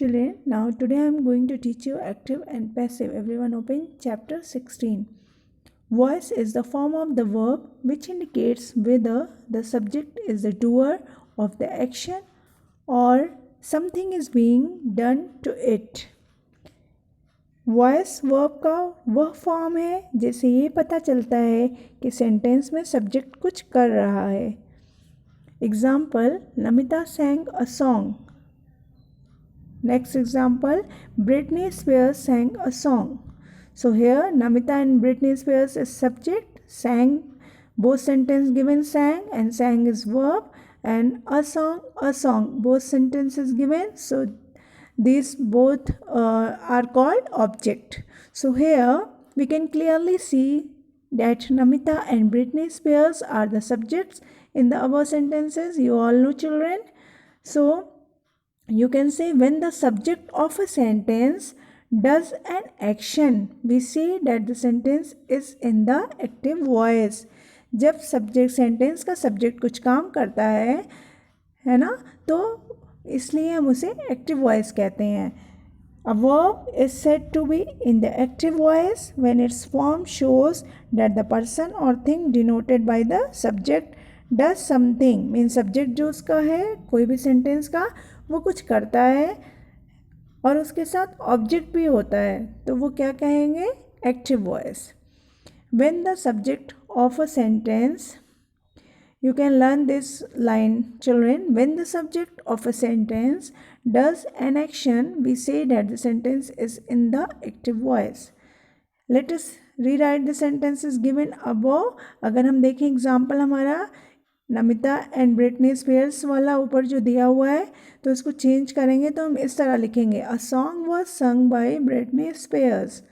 Children, now today I am going to teach you active and passive. Everyone open chapter 16. Voice is the form of the verb which indicates whether the subject is the doer of the action or something is being done to it. Voice verb का वह form है जिससे ये पता चलता है कि sentence में सब्जेक्ट कुछ कर रहा है. Example, Namita sang a song. Next example, Britney Spears sang a song. So here Namita and Britney Spears is subject, sang, both sentence given sang, and sang is verb, and a song, both sentences given. So these both are called object. So here we can clearly see that Namita and Britney Spears are the subjects in the above sentences. You all know, children. So you can say when the subject of a sentence does an action, we say that the sentence is in the active voice. जब subject sentence का subject कुछ काम करता है ना, तो इसलिए हम उसे एक्टिव वॉइस कहते हैं. A verb is said to be in the active voice when its form shows that the person or thing denoted by the subject does something. Means subject जो उसका है कोई भी सेंटेंस का, वो कुछ करता है और उसके साथ ऑब्जेक्ट भी होता है, तो वो क्या कहेंगे? Active voice. When the subject of a sentence, you can learn this line, children. When the subject of a sentence does an action, we say that the sentence is in the active voice. Let us rewrite the sentences given above. अगर हम देखें example हमारा Namita and Britney Spears वाला ऊपर जो दिया हुआ है, तो इसको चेंज करेंगे तो हम इस तरह लिखेंगे, a song was sung by Britney Spears.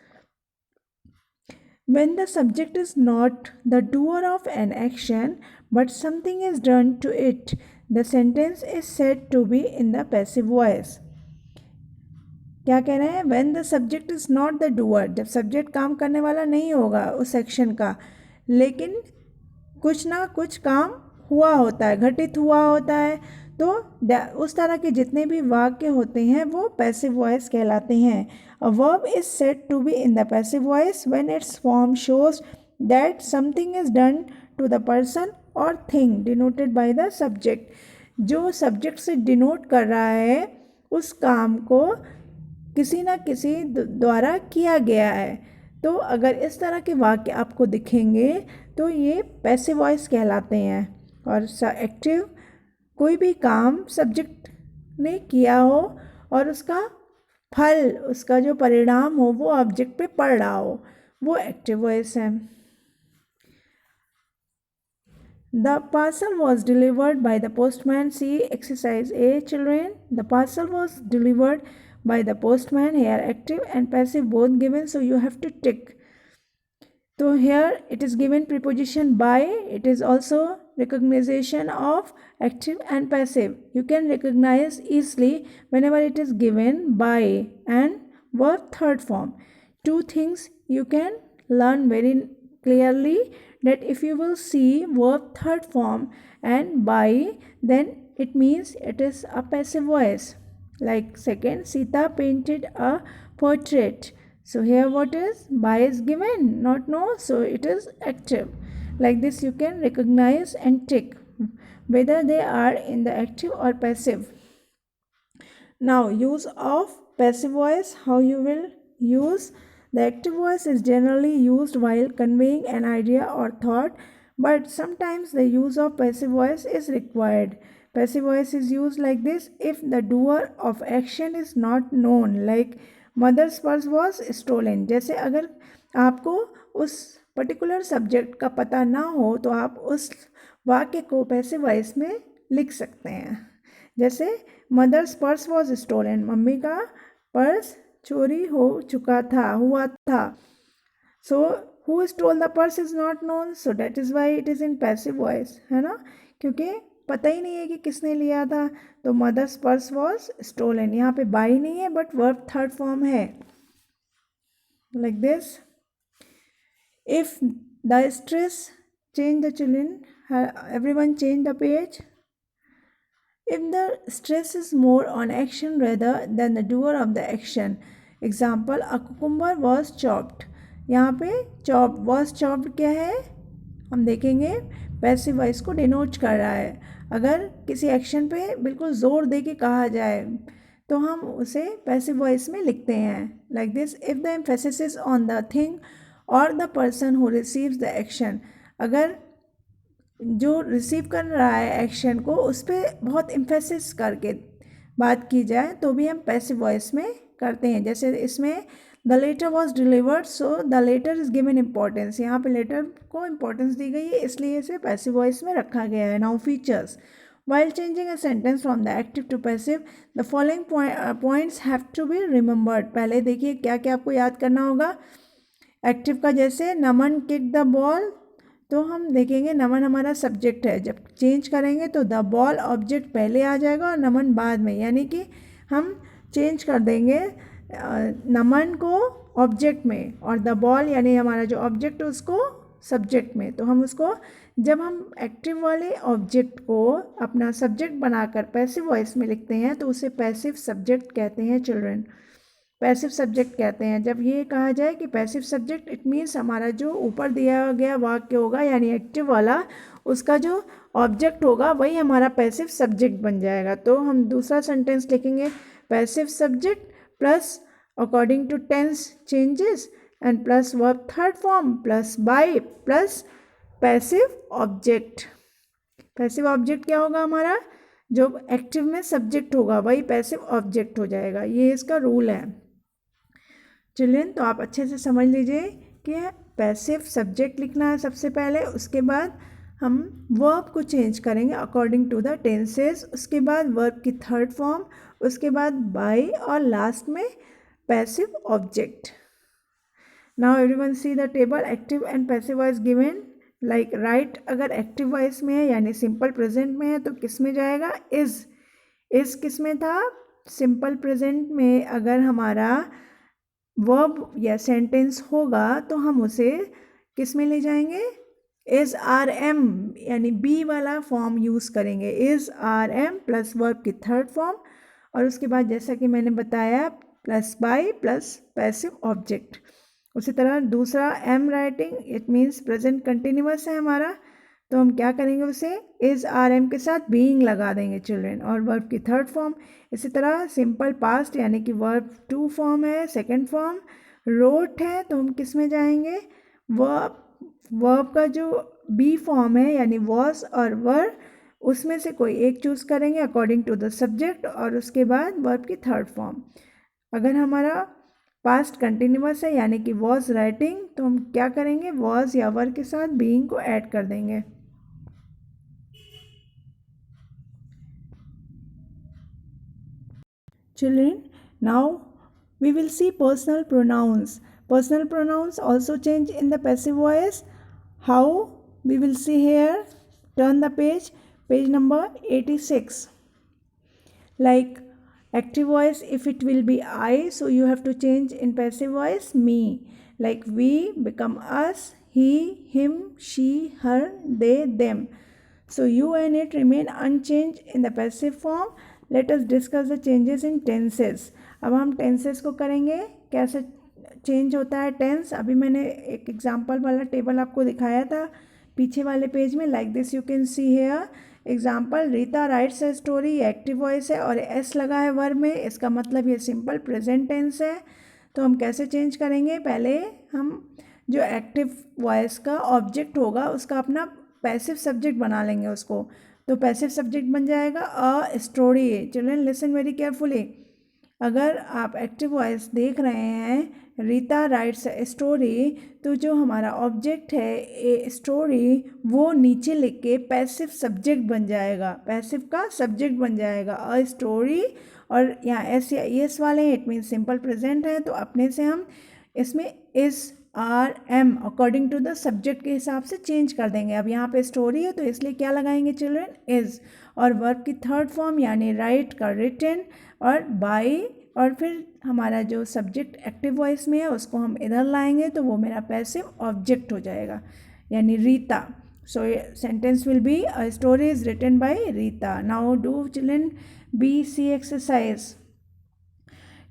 When the subject is not the doer of an action but something is done to it, the sentence is said to be in the passive voice. क्या कह रहे हैं? When the subject is not the doer, जब subject काम करने वाला नहीं होगा उस एक्शन का, लेकिन कुछ ना कुछ काम हुआ होता है, घटित हुआ होता है, तो उस तरह के जितने भी वाक्य होते हैं वो पैसिव वॉइस कहलाते हैं. A verb is said to be in the passive voice when its form shows that something is done to the person or thing denoted by the subject. जो सब्जेक्ट से डिनोट कर रहा है उस काम को किसी न किसी द्वारा किया गया है. तो अगर इस तरह के वाक्य आपको दिखेंगे तो ये पैसिव वॉइस कहलाते हैं. और एक्टिव, कोई भी काम सब्जेक्ट ने किया हो और उसका फल, उसका जो परिणाम हो वो ऑब्जेक्ट पे पड़ रहा हो, वो एक्टिव वॉइस है. The parcel was delivered by the postman. See exercise A, children. The parcel was delivered by the postman. Here active and passive both given, so you have to tick. So here it is given preposition by. It is also recognition of active and passive. You can recognize easily whenever it is given by and verb third form. Two things you can learn very clearly, that if you will see verb third form and by, then it means it is a passive voice. Like second, Sita painted a portrait. So here what is? By is given, not no, so it is active. Like this you can recognize and tick whether they are in the active or passive. Now use of passive voice, how you will use. The active voice is generally used while conveying an idea or thought, but sometimes the use of passive voice is required. Passive voice is used like this if the doer of action is not known, like mother's purse was stolen. जैसे अगर आपको उस particular subject का पता ना हो तो आप उस वाक्य को पैसिव वॉइस में लिख सकते हैं. जैसे mother's purse was stolen, mummy का पर्स चोरी हुआ था. So who stole the purse is not known, so that is why it is in passive voice, है ना, क्योंकि पता ही नहीं है कि किसने लिया था. तो मदर्स पर्स वॉज स्टोलन, यहाँ पे बाई नहीं है बट वर्ब थर्ड फॉर्म है. Like this. If the stress, change the children, everyone change the page. if the stress is more on action rather than the doer of the action. Example, a cucumber was chopped. यहाँ पे chop was chopped क्या है, हम देखेंगे passive voice को denote कर रहा है. अगर किसी एक्शन पे बिल्कुल ज़ोर दे के कहा जाए तो हम उसे पैसिव वॉइस में लिखते हैं like this, if the emphasis is on the thing और the person who receives the action. अगर जो रिसीव कर रहा है एक्शन को उस पर बहुत एम्फेसिस करके बात की जाए तो भी हम पैसिव वॉइस में करते हैं. जैसे इसमें the letter was delivered so the letter is given importance. यहाँ पे लेटर को इम्पोर्टेंस दी गई है इसलिए इसे पैसिव वॉइस में रखा गया है. Now features, while changing a sentence from the active to passive, the following points have to be remembered. पहले देखिए क्या क्या आपको याद करना होगा. एक्टिव का जैसे नमन किक द बॉल, तो हम देखेंगे नमन हमारा सब्जेक्ट है. जब चेंज करेंगे तो द बॉल ऑब्जेक्ट पहले आ जाएगा और नमन बाद में, यानी कि हम चेंज कर देंगे नमन को ऑब्जेक्ट में और द बॉल यानी हमारा जो ऑब्जेक्ट है उसको सब्जेक्ट में. तो हम उसको जब हम एक्टिव वाले ऑब्जेक्ट को अपना सब्जेक्ट बनाकर पैसिव वॉइस में लिखते हैं तो उसे पैसिव सब्जेक्ट कहते हैं चिल्ड्रन. पैसिव सब्जेक्ट कहते हैं. जब ये कहा जाए कि पैसिव सब्जेक्ट, इट मीन्स हमारा जो ऊपर दिया गया वाक्य होगा यानी एक्टिव वाला, उसका जो ऑब्जेक्ट होगा वही हमारा पैसिव सब्जेक्ट बन जाएगा. तो हम दूसरा सेंटेंस लिखेंगे passive subject plus according to tense changes and plus verb third form plus by plus passive object. Passive object क्या होगा हमारा, जो एक्टिव में सब्जेक्ट होगा वही पैसिव ऑब्जेक्ट हो जाएगा. ये इसका रूल है चिल्ड्रन. तो आप अच्छे से समझ लीजिए कि पैसिव सब्जेक्ट लिखना है सबसे पहले, उसके बाद हम वर्ब को चेंज करेंगे अकॉर्डिंग टू द टेंसेस, उसके बाद वर्ब की थर्ड फॉर्म, उसके बाद बाय और लास्ट में passive object. Now everyone see the table. Active and passive voice given like right अगर एक्टिव वॉइस में है यानी सिंपल प्रेजेंट में है तो किस में जाएगा, इज किस में था, सिंपल प्रेजेंट में. अगर हमारा वर्ब या सेंटेंस होगा तो हम उसे किस में ले जाएंगे, इज आर एम यानी बी वाला फॉर्म यूज़ करेंगे. Is are am plus verb की थर्ड फॉर्म और उसके बाद जैसा कि मैंने बताया plus by plus passive object. उसी तरह दूसरा am writing, it means present continuous है हमारा, तो हम क्या करेंगे उसे इज आर एम के साथ बीइंग लगा देंगे चिल्ड्रन और वर्ब की थर्ड फॉर्म. इसी तरह सिंपल पास्ट यानी कि वर्ब टू फॉर्म है, सेकंड फॉर्म रोट है तो हम किस में जाएंगे, वर्ब का जो बी फॉर्म है यानी वॉज और वर, उसमें से कोई एक चूज़ करेंगे अकॉर्डिंग टू द सब्जेक्ट और उसके बाद वर्ब की थर्ड फॉर्म. अगर हमारा पास्ट कंटिन्यूअस है यानी कि वॉज राइटिंग तो हम क्या करेंगे, वॉज या वर के साथ बीइंग को ऐड कर देंगे. Children, now we will see personal pronouns. Personal pronouns also change in the passive voice. How? We will see here. Turn the page, page number 86. Like active voice, if it will be I, so you have to change in passive voice me. Like we become us, he, him, she, her, they, them. So you and it remain unchanged in the passive form. Let us discuss the changes in tenses. अब हम tenses को करेंगे, कैसे change होता है tense. अभी मैंने एक एग्जाम्पल वाला टेबल आपको दिखाया था पीछे वाले पेज में. Like this you can see here example, Rita writes a story, active voice है और एस लगा है वर्ब में, इसका मतलब ये सिंपल प्रेजेंट टेंस है. तो हम कैसे चेंज करेंगे, पहले हम जो एक्टिव वॉइस का ऑब्जेक्ट होगा उसका अपना पैसिव सब्जेक्ट बना लेंगे उसको. तो पैसिव सब्जेक्ट बन जाएगा a story. Children listen very carefully. अगर आप एक्टिव वॉइस देख रहे हैं रीता राइट्स ए स्टोरी, तो जो हमारा ऑब्जेक्ट है ए स्टोरी वो नीचे लिख के पैसिव सब्जेक्ट बन जाएगा, पैसिव का सब्जेक्ट बन जाएगा अ स्टोरी. और यहाँ एस या एस वाले हैं, इट मीन सिंपल प्रेजेंट है, तो अपने से हम इसमें is are am according to the subject के हिसाब से चेंज कर देंगे. अब यहाँ पे स्टोरी है तो इसलिए क्या लगाएंगे चिल्ड्रन, इज़. और वर्ब की थर्ड फॉर्म यानी राइट का रिटन और बाय, और फिर हमारा जो सब्जेक्ट एक्टिव वॉइस में है उसको हम इधर लाएंगे तो वो मेरा पैसिव ऑब्जेक्ट हो जाएगा यानी Rita. So sentence will be, a story is written by Rita. Now do children BC exercise.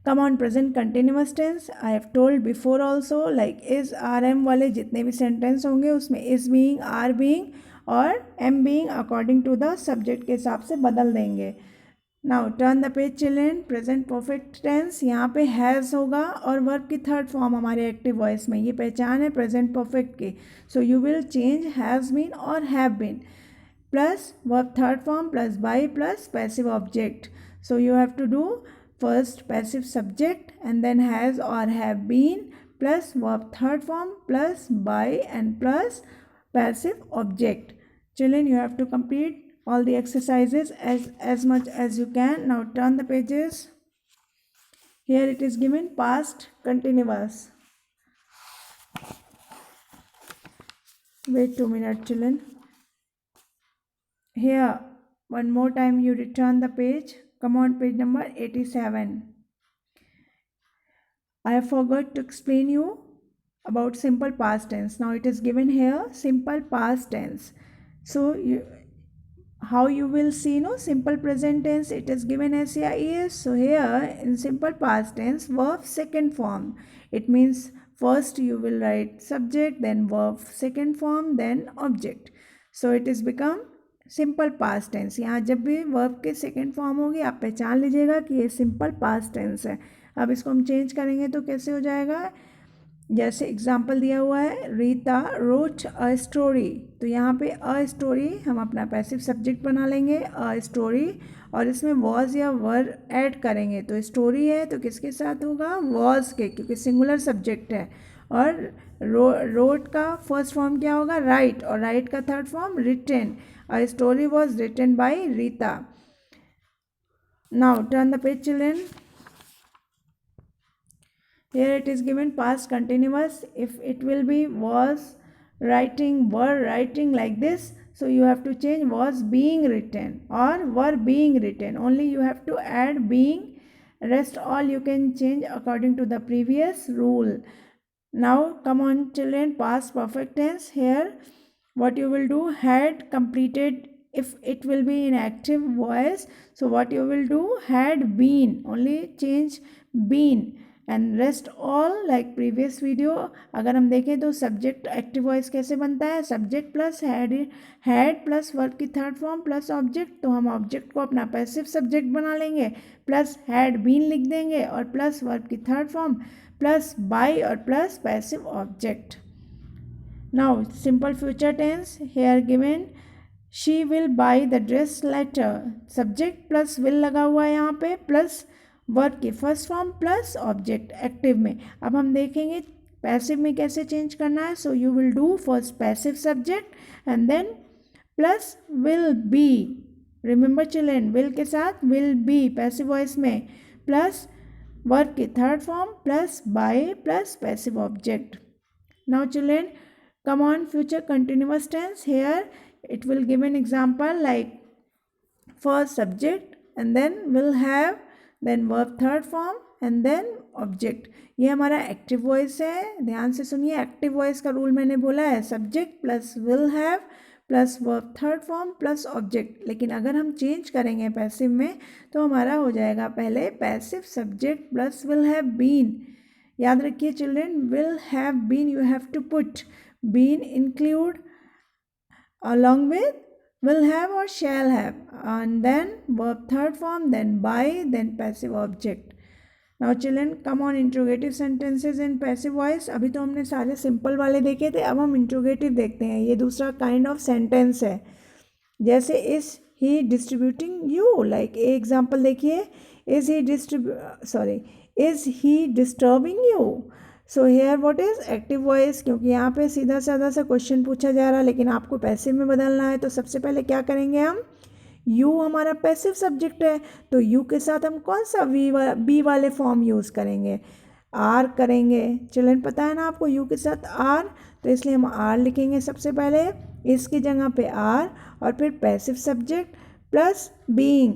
Come on, present continuous tense. I have told before also, like is, are, am वाले जितने भी sentence होंगे उसमें is being, are being और am being according to the subject के हिसाब से बदल देंगे. Now turn the page children. Present perfect tense यहाँ पे has होगा और verb की third form हमारे active voice में. ये पहचान है present perfect की. So you will change has been और have been plus verb third form plus by plus passive object. So you have to do first passive subject and then has or have been plus verb third form plus by and plus passive object. Children, you have to complete all the exercises as much as you can. Now turn the pages. Here it is given past continuous. Wait 2 minutes children. Here one more time you return the page. Come on, page number 87. I have forgot to explain you about simple past tense. Now it is given here simple past tense. So how you will see simple present tense, it is given as here is. So here in simple past tense, verb second form, it means first you will write subject, then verb second form, then object. So it is become simple past tense. यहाँ जब भी verb के second form होगी आप पहचान लीजिएगा कि ये सिंपल पास्ट टेंस है. अब इसको हम चेंज करेंगे तो कैसे हो जाएगा, जैसे एग्जांपल दिया हुआ है रीता रोट अ स्टोरी. तो यहाँ पे अ स्टोरी हम अपना पैसिव सब्जेक्ट बना लेंगे अ स्टोरी और इसमें वॉज या वर ऐड करेंगे. तो स्टोरी है तो किसके साथ होगा, वॉज के, क्योंकि सिंगुलर सब्जेक्ट है. और रोट का फर्स्ट फॉर्म क्या होगा, राइट, और राइट का third form written. A story was written by Rita. Now turn the page children. Here it is given past continuous. If it will be was writing, were writing like this, so you have to change was being written or were being written. Only you have to add being. Rest all you can change according to the previous rule. Now come on children, past perfect tense. Here what you will do, had completed. If it will be in active voice, so what you will do, had been, only change been and rest all like previous video. अगर हम देखें तो subject active voice कैसे बनता है, subject plus had plus verb की third form plus object. तो हम ऑब्जेक्ट को अपना पैसिव सब्जेक्ट बना लेंगे, प्लस हैड बीन लिख देंगे और प्लस वर्ब की थर्ड फॉर्म प्लस बाय और plus passive object. Now simple future tense, here given she will buy the dress later. Subject plus will लगा हुआ है यहाँ पे प्लस वर्ब की first form plus object active में. अब हम देखेंगे पैसिव में कैसे चेंज करना है. So you will do first passive subject and then plus will be. Remember children, will के साथ विल बी पैसिव वॉइस में प्लस वर्ब की third form plus by plus passive object. Now children come on, future continuous tense. Here it will give an example like first subject and then will have, then verb third form and then object. ये हमारा active voice है, ध्यान से सुनिए. Active voice का rule मैंने बोला है subject plus will have plus verb third form plus object. लेकिन अगर हम चेंज करेंगे पैसिव में तो हमारा हो जाएगा पहले passive subject plus will have been. याद रखिए children, will have been you have to put been include along with will have or shall have and then verb third form, then by, then passive object. Now children come on, interrogative sentences in passive voice. अभी तो हमने सारे simple वाले देखे थे, अब हम interrogative देखते हैं. ये दूसरा काइंड ऑफ सेंटेंस है. जैसे is he distributing you, like a example देखिए, is he disturbing you. So here what is active voice, क्योंकि यहाँ पे सीधा साधा सा क्वेश्चन पूछा जा रहा है लेकिन आपको पैसिव में बदलना है. तो सबसे पहले क्या करेंगे हम, यू हमारा पैसिव सब्जेक्ट है तो यू के साथ हम कौन सा बी वाले फॉर्म यूज़ करेंगे, आर करेंगे. चिल्ड्रन पता है ना आपको, यू के साथ आर, तो इसलिए हम आर लिखेंगे सबसे पहले, इसकी जगह पे आर और फिर पैसिव सब्जेक्ट प्लस बीइंग.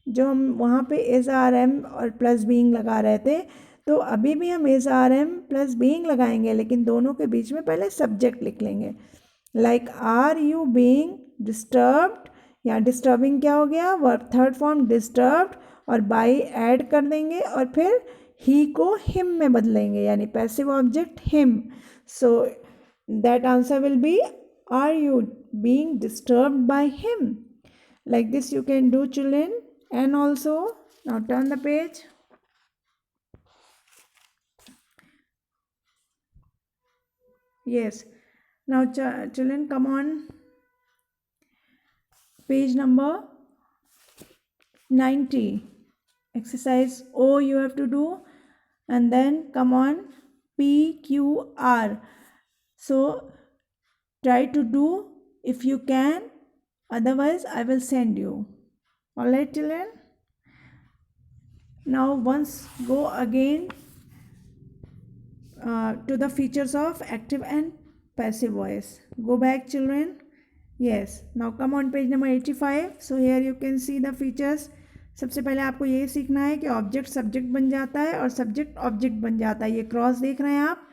जो हम वहाँ पे इज आर एम और प्लस बीइंग लगा रहे थे, तो अभी भी हम is are am plus being लगाएंगे लेकिन दोनों के बीच में पहले सब्जेक्ट लिख लेंगे. Like are you being disturbed, या डिस्टर्बिंग क्या हो गया, वर्ब थर्ड फॉर्म डिस्टर्ब्ड, और बाई ऐड कर देंगे और फिर ही को हिम में बदलेंगे, यानी passive object him. So that answer will be are you being disturbed by him. Like this you can do, children. And also, now turn the page. Yes, now children, come on page number 90. Exercise O you have to do, and then come on PQR. So try to do if you can, otherwise I will send you. All right, children. Now once go again to the features of active and passive voice. Go back, children. Yes, now come on page number 85. So here you can see the features. सबसे पहले आपको ये सीखना है कि object subject बन जाता है और सब्जेक्ट ऑब्जेक्ट बन जाता है. ये क्रॉस देख रहे हैं आप,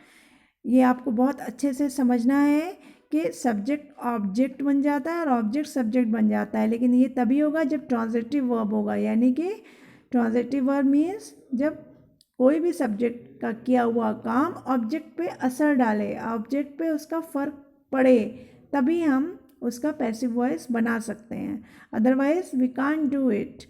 ये आपको बहुत अच्छे से समझना है कि सब्जेक्ट ऑब्जेक्ट बन जाता है और ऑब्जेक्ट सब्जेक्ट बन जाता है. लेकिन ये तभी होगा जब ट्रांजिटिव वर्ब होगा, यानी कि ट्रांजिटिव वर्ब मीन्स जब कोई भी सब्जेक्ट का किया हुआ काम ऑब्जेक्ट पे असर डाले, ऑब्जेक्ट पे उसका फ़र्क पड़े, तभी हम उसका पैसिव वॉइस बना सकते हैं. Otherwise we can't do it.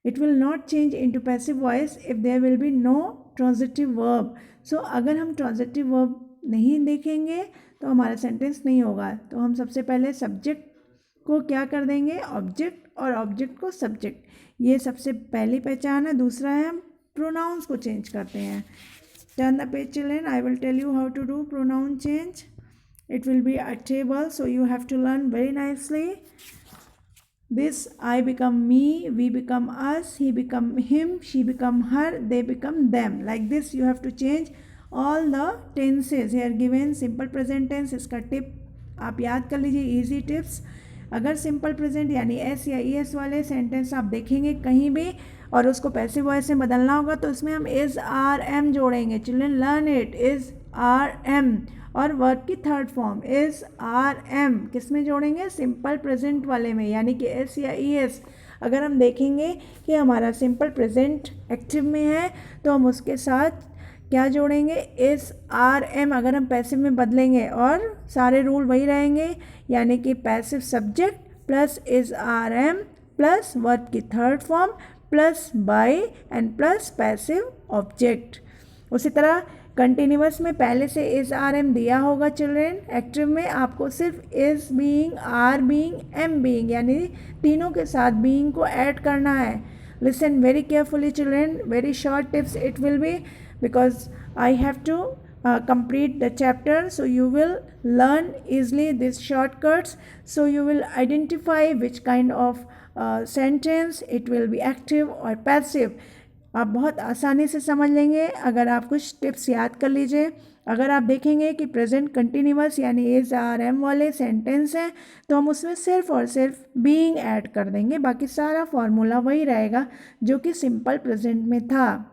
It will not change into passive voice if there will be no transitive verb. So अगर हम ट्रांजिटिव वर्ब नहीं देखेंगे तो हमारा सेंटेंस नहीं होगा. तो हम सबसे पहले सब्जेक्ट को क्या कर देंगे, ऑब्जेक्ट, और ऑब्जेक्ट को सब्जेक्ट. ये सबसे पहली पहचान है. दूसरा है हम प्रोनाउंस को चेंज करते हैं. Turn the page, children. I will tell you how to do pronoun change. It will be a table, so you have to learn very nicely. This I become me, we become us, he become him, she become her, they become them. Like this you have to change all the tenses here given. Simple present tense, इसका tip आप याद कर लीजिए. easy tips. अगर simple present यानी S या E S वाले sentence आप देखेंगे कहीं भी और उसको पैसिव वॉइस में बदलना होगा तो इसमें हम इज़ आर एम जोड़ेंगे. Children learn it. Is are am. और वर्ब की third form is are am किस में जोड़ेंगे, सिंपल प्रेजेंट वाले में, यानी कि एस या ई एस. अगर हम देखेंगे कि हमारा सिंपल प्रेजेंट एक्टिव में है तो हम उसके साथ क्या जोड़ेंगे, इज़ आर एम. अगर हम पैसिव में बदलेंगे और सारे रूल वही रहेंगे, यानी कि passive subject plus is are am plus verb की third form plus by and plus passive object. उसी तरह कंटिन्यूअस में पहले से इज़ आर एम दिया होगा चिल्ड्रेन. एक्टिव में आपको सिर्फ is being, are being, am being, यानी तीनों के साथ बीइंग को ऐड करना है. Listen very carefully children. Very short tips it will be because I have to complete the chapter, so you will learn easily these shortcuts. So you will identify which kind of sentence it will be active or passive. आप बहुत आसानी से समझ लेंगे अगर आप कुछ tips याद कर लीजिए. अगर आप देखेंगे कि प्रेजेंट कंटिन्यूअस यानी इज़ आर एम वाले सेंटेंस हैं तो हम उसमें सिर्फ और सिर्फ बीइंग ऐड कर देंगे, बाकी सारा फॉर्मूला वही रहेगा जो कि सिंपल प्रेजेंट में था,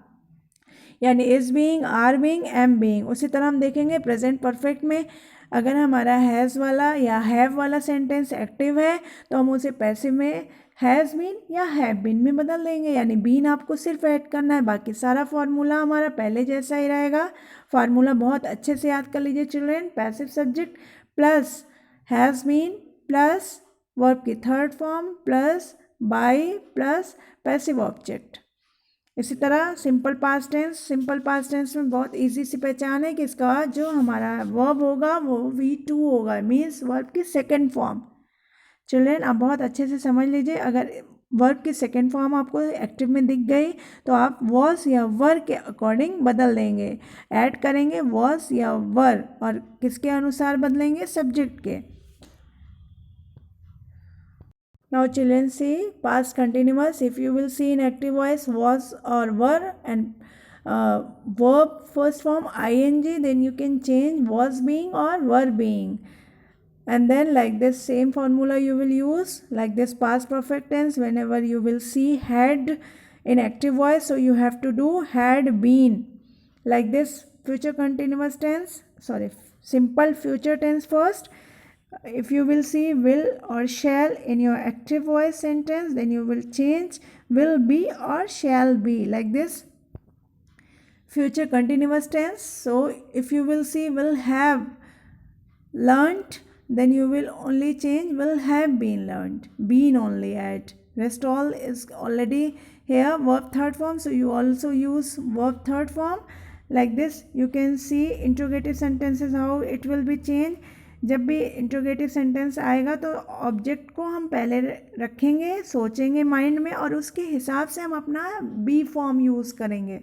यानी is being, are being, am being. उसी तरह हम देखेंगे प्रेजेंट परफेक्ट में अगर हमारा हैज़ वाला या हैव वाला सेंटेंस एक्टिव है तो हम उसे पैसिव में हैज़ बीन या हैव बीन में बदल देंगे, यानी बीन आपको सिर्फ ऐड करना है, बाकी सारा फार्मूला हमारा पहले जैसा ही रहेगा. फार्मूला बहुत अच्छे से याद कर लीजिए children. Passive subject plus has been plus verb की third form plus by plus passive object. इसी तरह simple past tense. Simple past tense में बहुत इजी सी पहचान है कि इसका जो हमारा वर्ब होगा वो V2 होगा, मीन्स वर्ब की सेकंड फॉर्म. चिल्ड्रेन आप बहुत अच्छे से समझ लीजिए. अगर वर्ब की सेकंड फॉर्म आपको एक्टिव में दिख गई तो आप वॉज या वर के अकॉर्डिंग बदल देंगे, ऐड करेंगे वॉज या वर, और किसके अनुसार बदलेंगे, सब्जेक्ट के. Now children see past continuous. If you will see in active voice was or were and verb first form ing, then you can change was being or were being. And then like this same formula you will use like this past perfect tense whenever you will see had in active voice. So you have to do had been. Like this future continuous tense, sorry, simple future tense first. If you will see will or shall in your active voice sentence, then you will change will be or shall be, like this. Future continuous tense, so if you will see will have learnt, then you will only change will have been learnt, been only add. Rest all is already here, verb third form, so you also use verb third form, like this. You can see interrogative sentences how it will be changed. जब भी interrogative sentence आएगा तो object को हम पहले रखेंगे, सोचेंगे mind में, और उसके हिसाब से हम अपना बी फॉर्म यूज़ करेंगे।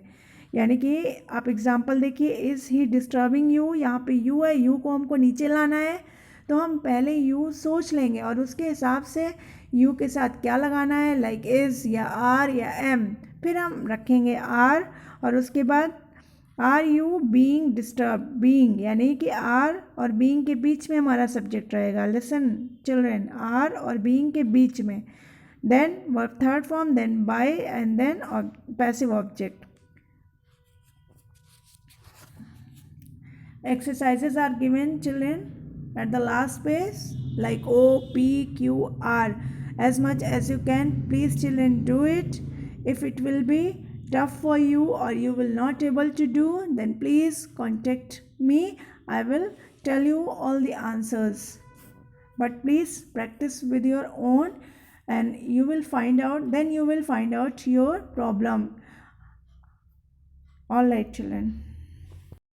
यानी कि आप एग्जांपल देखिए, इज़ ही डिस्टर्बिंग यू, यहाँ पे यू है, यू को हमको नीचे लाना है, तो हम पहले यू सोच लेंगे और उसके हिसाब से यू के साथ क्या लगाना है, लाइक इज़ या आर या एम, फिर हम रखेंगे आर, और उसके बाद are you being disturb, being यानी कि आर और बीइंग के बीच में हमारा सब्जेक्ट रहेगा। लिसन चिल्ड्रेन, आर और बीइंग के बीच में, then verb third form, then by, and then passive object. Exercises are given, children, at the last page, like O, P, Q, R. As much as you can, please children do it. If it will be tough for you or you will not able to do, then please contact me. I will tell you all the answers. But please practice with your own, and you will find out, then you will find out your problem. All right, children.